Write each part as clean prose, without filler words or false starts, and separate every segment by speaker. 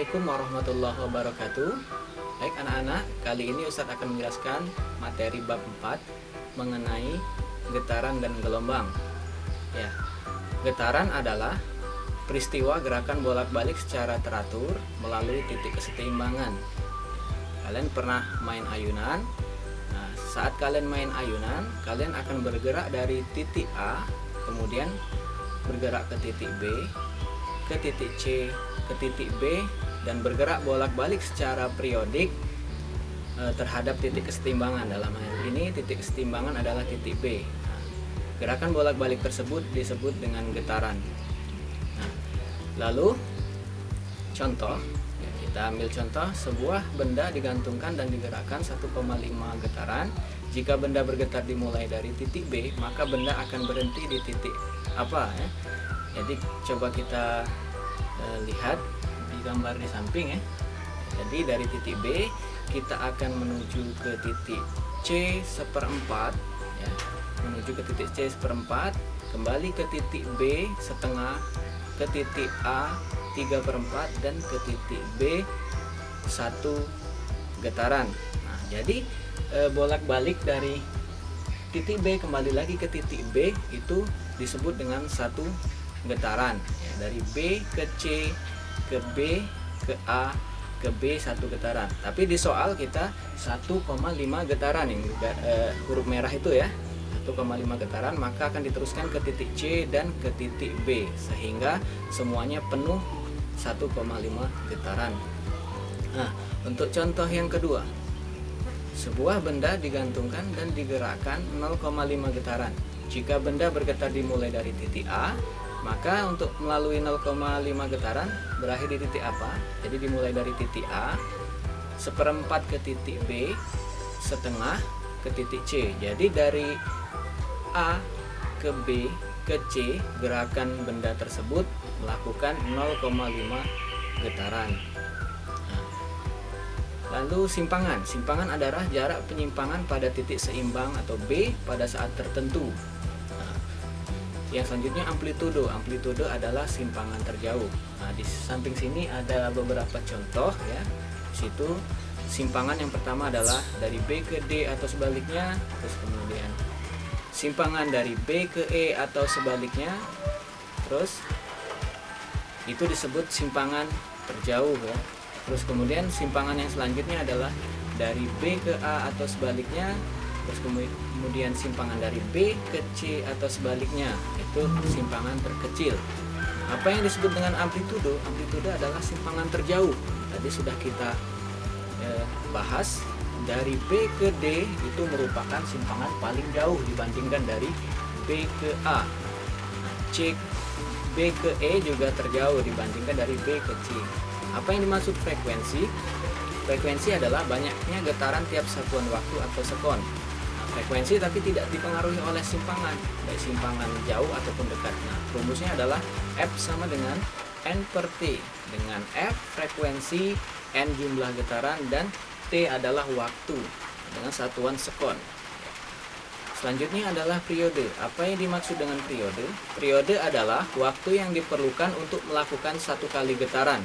Speaker 1: Assalamualaikum warahmatullahi wabarakatuh. Baik anak-anak, kali ini Ustadz akan menjelaskan materi bab 4 mengenai getaran dan gelombang. Ya, getaran adalah peristiwa gerakan bolak-balik secara teratur melalui titik keseimbangan. Kalian pernah main ayunan? Nah, saat kalian main ayunan, kalian akan bergerak dari titik A, kemudian bergerak ke titik B, ke titik C, ke titik B, dan bergerak bolak-balik secara periodik terhadap titik kesetimbangan. Dalam hal ini titik kesetimbangan adalah titik B. Nah, gerakan bolak-balik tersebut disebut dengan getaran. Nah, lalu contoh, kita ambil contoh sebuah benda digantungkan dan digerakkan 1,5 getaran. Jika benda bergetar dimulai dari titik B, maka benda akan berhenti di titik apa ya? Jadi coba kita lihat di gambar di samping ya. Jadi dari titik B kita akan menuju ke titik C seperempat ya, menuju ke titik C seperempat, kembali ke titik B setengah, ke titik A 3/4 dan ke titik B 1 getaran. Nah, jadi bolak-balik dari titik B kembali lagi ke titik B itu disebut dengan satu getaran ya, dari B ke C ke B ke A ke B 1 getaran. Tapi di soal kita 1,5 getaran yang huruf merah itu ya, 1,5 getaran, maka akan diteruskan ke titik C dan ke titik B sehingga semuanya penuh 1,5 getaran. Nah, untuk contoh yang kedua, sebuah benda digantungkan dan digerakkan 0,5 getaran. Jika benda bergetar dimulai dari titik A, maka untuk melalui 0,5 getaran berakhir di titik apa? Jadi dimulai dari titik A, seperempat ke titik B, setengah ke titik C. Jadi dari A ke B ke C, gerakan benda tersebut melakukan 0,5 getaran. Lalu simpangan. Simpangan adalah jarak penyimpangan pada titik seimbang atau B pada saat tertentu. Yang selanjutnya amplitudo. Amplitudo adalah simpangan terjauh. Nah, di samping sini ada beberapa contoh ya. Di situ simpangan yang pertama adalah dari B ke D atau sebaliknya, terus kemudian simpangan dari B ke E atau sebaliknya, terus itu disebut simpangan terjauh ya. Terus kemudian simpangan yang selanjutnya adalah dari B ke A atau sebaliknya, terus kemudian simpangan dari B ke C atau sebaliknya, itu simpangan terkecil. Apa yang disebut dengan amplitudo? Amplitudo adalah simpangan terjauh. Tadi sudah kita bahas, dari B ke D itu merupakan simpangan paling jauh dibandingkan dari B ke A. B ke E juga terjauh dibandingkan dari B ke C. Apa yang dimaksud frekuensi? Frekuensi adalah banyaknya getaran tiap satuan waktu atau sekon. Frekuensi tapi tidak dipengaruhi oleh simpangan, baik simpangan jauh ataupun dekat. Nah, rumusnya adalah F sama dengan N per T, dengan F frekuensi, N jumlah getaran, dan T adalah waktu dengan satuan sekon. Selanjutnya adalah periode. Apa yang dimaksud dengan periode? Periode adalah waktu yang diperlukan untuk melakukan satu kali getaran.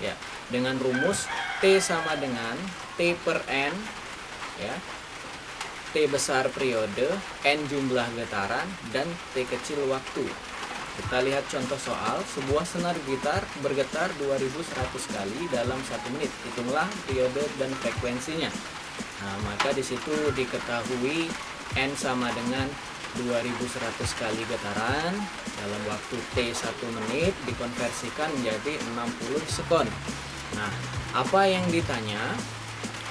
Speaker 1: Ya, dengan rumus T sama dengan T per N ya. T besar periode, N jumlah getaran, dan T kecil waktu. Kita lihat contoh soal. Sebuah senar gitar bergetar 2100 kali dalam 1 menit. Hitunglah periode dan frekuensinya. Nah, maka di situ diketahui N sama dengan 2100 kali getaran dalam waktu T 1 menit dikonversikan menjadi 60 sekon. Nah, apa yang ditanya?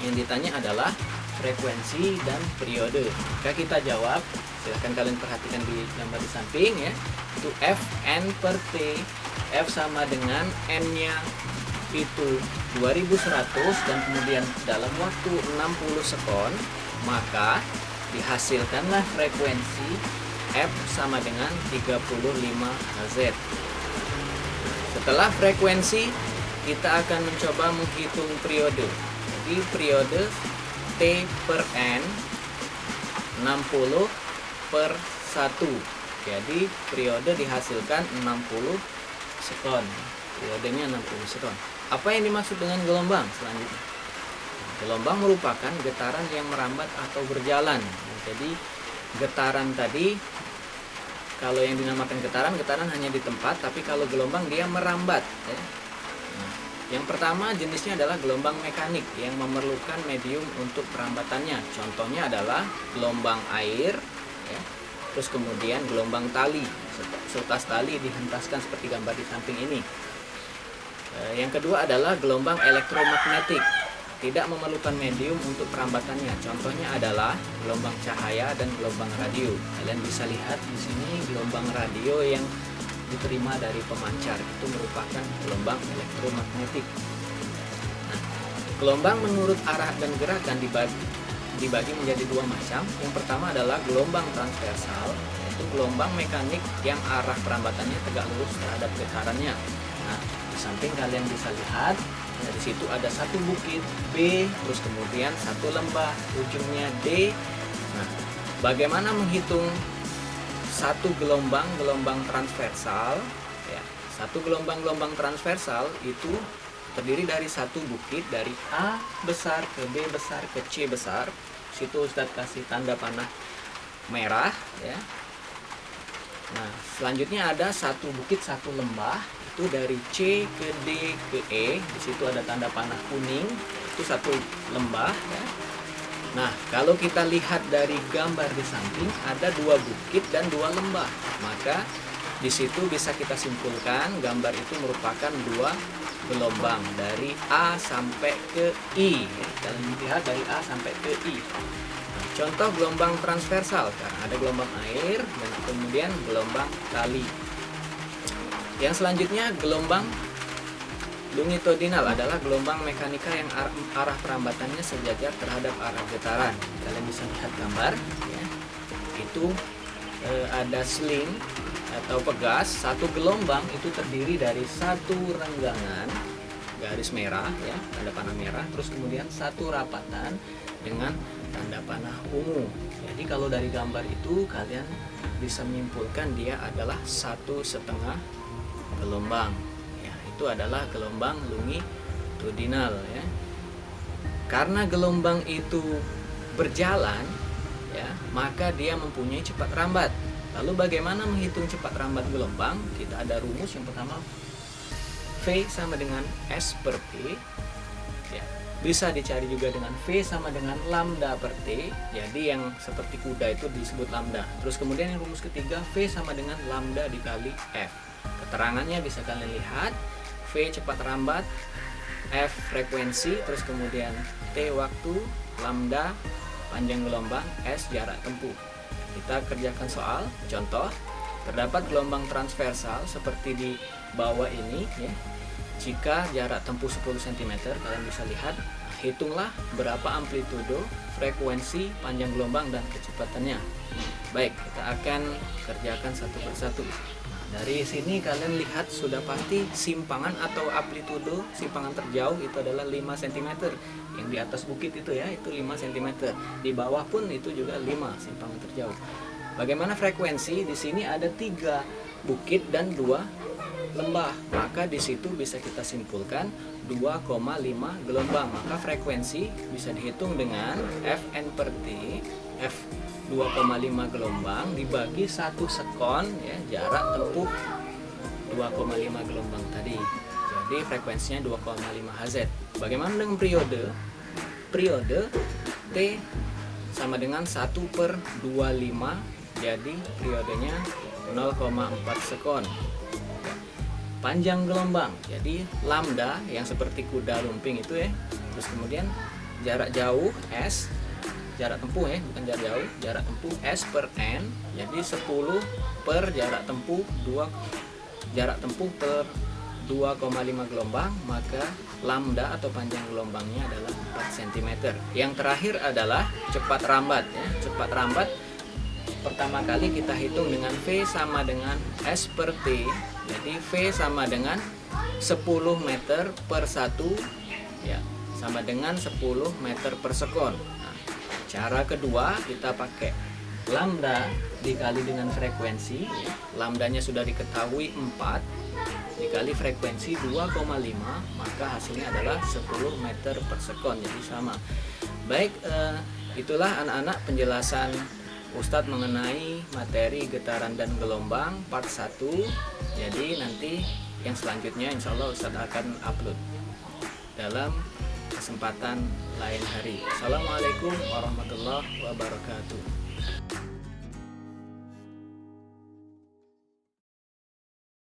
Speaker 1: Yang ditanya adalah frekuensi dan periode. Jika kita jawab, silahkan kalian perhatikan di gambar di samping ya. Itu F N per T. F sama dengan N-nya itu 2100 dan kemudian dalam waktu 60 sekon, maka dihasilkanlah frekuensi F sama dengan 35 Hz. Setelah frekuensi, kita akan mencoba menghitung periode. Jadi periode T per N 60 per 1. Jadi periode dihasilkan 60 sekon. Periodenya 60 sekon. Apa yang dimaksud dengan gelombang selanjutnya? Gelombang merupakan getaran yang merambat atau berjalan. Jadi getaran tadi, kalau yang dinamakan getaran hanya di tempat, tapi kalau gelombang dia merambat ya. Nah, yang pertama jenisnya adalah gelombang mekanik yang memerlukan medium untuk perambatannya. Contohnya adalah gelombang air ya. Terus kemudian gelombang tali, seutas tali dihentaskan seperti gambar di samping ini. Yang kedua adalah gelombang elektromagnetik, tidak memerlukan medium untuk perambatannya. Contohnya adalah gelombang cahaya dan gelombang radio. Kalian bisa lihat di sini gelombang radio yang diterima dari pemancar itu merupakan gelombang elektromagnetik. Nah, gelombang menurut arah dan gerakan dibagi menjadi dua macam. Yang pertama adalah gelombang transversal, yaitu gelombang mekanik yang arah perambatannya tegak lurus terhadap getarannya. Nah, di samping kalian bisa lihat, di situ ada satu bukit B, terus kemudian satu lembah ujungnya D. Nah, bagaimana menghitung satu gelombang transversal? Ya, satu gelombang transversal itu terdiri dari satu bukit dari A besar ke B besar ke C besar. Situ Ustadz kasih tanda panah merah ya. Nah, selanjutnya ada satu bukit satu lembah itu dari C ke D ke E. Di situ ada tanda panah kuning, itu satu lembah ya. Nah, kalau kita lihat dari gambar di samping ada dua bukit dan dua lembah, maka di situ bisa kita simpulkan gambar itu merupakan dua gelombang dari A sampai ke I ya. Kalian lihat dari A sampai ke I. Nah, contoh gelombang transversal, karena ada gelombang air dan kemudian gelombang tali. Yang selanjutnya gelombang longitudinal adalah gelombang mekanika yang arah perambatannya sejajar terhadap arah getaran. Kalian bisa lihat gambar ya. Itu ada sling atau pegas. Satu gelombang itu terdiri dari satu renggangan garis merah ya, tanda panah merah, terus kemudian satu rapatan dengan tanda panah ungu. Jadi kalau dari gambar itu kalian bisa menyimpulkan dia adalah 1,5 gelombang ya, itu adalah gelombang longitudinal ya. Karena gelombang itu berjalan ya, maka dia mempunyai cepat rambat. Lalu bagaimana menghitung cepat rambat gelombang? Kita ada rumus. Yang pertama, V sama dengan S per T ya. Bisa dicari juga dengan V sama dengan lambda per T. Jadi yang seperti kuda itu disebut lambda. Terus kemudian yang rumus ketiga, V sama dengan lambda dikali F. Keterangannya bisa kalian lihat. V cepat rambat, F frekuensi, terus kemudian T waktu, lambda panjang gelombang, S jarak tempuh. Kita kerjakan soal. Contoh, terdapat gelombang transversal seperti di bawah ini ya. Jika jarak tempuh 10 cm, kalian bisa lihat, hitunglah berapa amplitudo, frekuensi, panjang gelombang, dan kecepatannya. Baik, kita akan kerjakan satu persatu. Dari sini kalian lihat sudah pasti simpangan atau amplitudo simpangan terjauh itu adalah 5 cm. Yang di atas bukit itu ya, itu 5 cm. Di bawah pun itu juga 5 simpangan terjauh. Bagaimana frekuensi? Di sini ada 3 bukit dan 2 lembah. Maka di situ bisa kita simpulkan 2,5 gelombang. Maka frekuensi bisa dihitung dengan Fn per T. F 2,5 gelombang dibagi 1 sekon ya, jarak tempuh 2,5 gelombang tadi. Jadi frekuensinya 2,5 Hz. Bagaimana dengan periode? Periode T sama dengan 1/25, jadi periodenya 0,4 sekon. Panjang gelombang, jadi lambda yang seperti kuda lumping itu ya. Terus kemudian jarak jauh S, jarak tempuh ya, bukan jarak jauh, jarak tempuh S per N, jadi 10 per jarak tempuh 2, jarak tempuh per 2,5 gelombang, maka lambda atau panjang gelombangnya adalah 4 cm. Yang terakhir adalah cepat rambat ya. Cepat rambat pertama kali kita hitung dengan V sama dengan S per T. Jadi V sama dengan 10 meter per 1 ya, sama dengan 10 meter per sekon. Nah, cara kedua kita pakai lambda dikali dengan frekuensi ya. Lambdanya sudah diketahui 4. dikali frekuensi 2,5, maka hasilnya adalah 10 meter per sekon. Jadi sama. Baik, itulah anak-anak penjelasan Ustadz mengenai materi getaran dan gelombang part 1. Jadi nanti yang selanjutnya insya Allah Ustadz akan upload dalam kesempatan lain hari. Assalamualaikum warahmatullahi wabarakatuh.